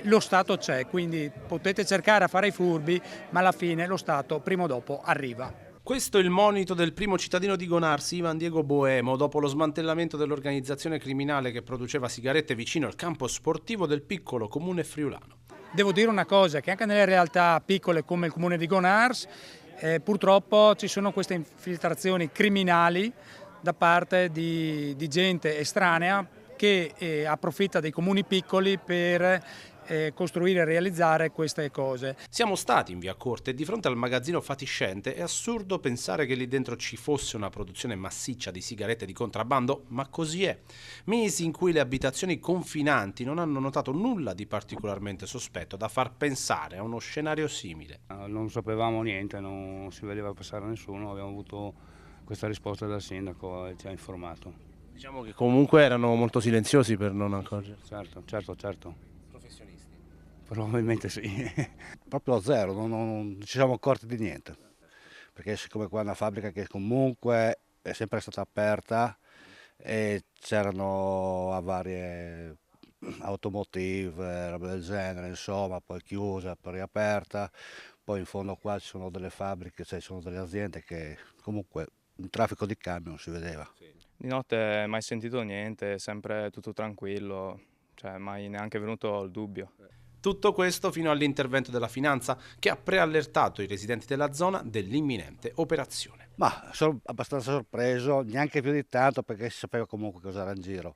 lo Stato c'è, quindi potete cercare a fare i furbi, ma alla fine lo Stato prima o dopo arriva. Questo è il monito del primo cittadino di Gonarsi, Ivan Diego Boemo, dopo lo smantellamento dell'organizzazione criminale che produceva sigarette vicino al campo sportivo del piccolo comune friulano. Devo dire una cosa, che anche nelle realtà piccole come il comune di Gonars, purtroppo ci sono queste infiltrazioni criminali da parte di gente estranea che approfitta dei comuni piccoli per costruire e realizzare queste cose. Siamo stati in via Corte e di fronte al magazzino fatiscente è assurdo pensare che lì dentro ci fosse una produzione massiccia di sigarette di contrabbando, ma così è. Mesi in cui le abitazioni confinanti non hanno notato nulla di particolarmente sospetto da far pensare a uno scenario simile. Non sapevamo niente, non si vedeva passare nessuno, abbiamo avuto questa risposta dal sindaco e ci ha informato. Diciamo che comunque erano molto silenziosi per non accorgersi. Certo. Professionisti. Probabilmente sì. Proprio a zero, non ci siamo accorti di niente, perché siccome qua è una fabbrica che comunque è sempre stata aperta e c'erano avarie automotive, roba del genere, insomma, poi chiusa, poi riaperta, poi in fondo qua ci sono delle fabbriche, cioè ci sono delle aziende che comunque il traffico di camion non si vedeva. Di notte mai sentito niente, sempre tutto tranquillo, cioè mai neanche venuto il dubbio. Tutto questo fino all'intervento della finanza che ha preallertato i residenti della zona dell'imminente operazione. Ma sono abbastanza sorpreso, neanche più di tanto perché si sapeva comunque cosa era in giro,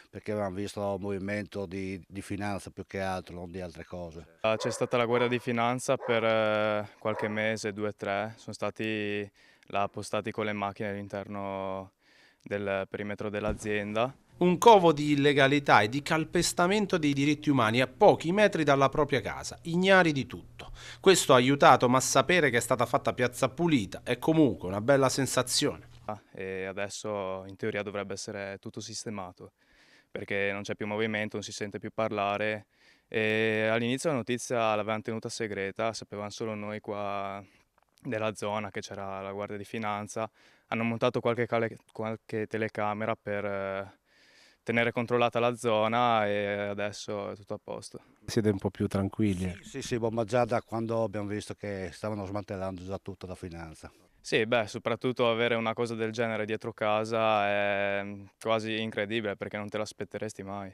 perché avevamo visto un movimento di finanza più che altro, non di altre cose. C'è stata la guardia di finanza per qualche mese, 2 3, sono stati là appostati con le macchine all'interno del perimetro dell'azienda. Un covo di illegalità e di calpestamento dei diritti umani a pochi metri dalla propria casa, ignari di tutto. Questo ha aiutato, ma sapere che è stata fatta piazza pulita è comunque una bella sensazione. E adesso in teoria dovrebbe essere tutto sistemato, perché non c'è più movimento, non si sente più parlare. E all'inizio la notizia l'avevano tenuta segreta, sapevamo solo noi qua della zona che c'era la Guardia di Finanza. Hanno montato qualche telecamera per tenere controllata la zona e adesso è tutto a posto. Siete un po' più tranquilli. Sì, ma già da quando abbiamo visto che stavano smantellando già tutta la finanza. Sì, beh, soprattutto avere una cosa del genere dietro casa è quasi incredibile perché non te l'aspetteresti mai.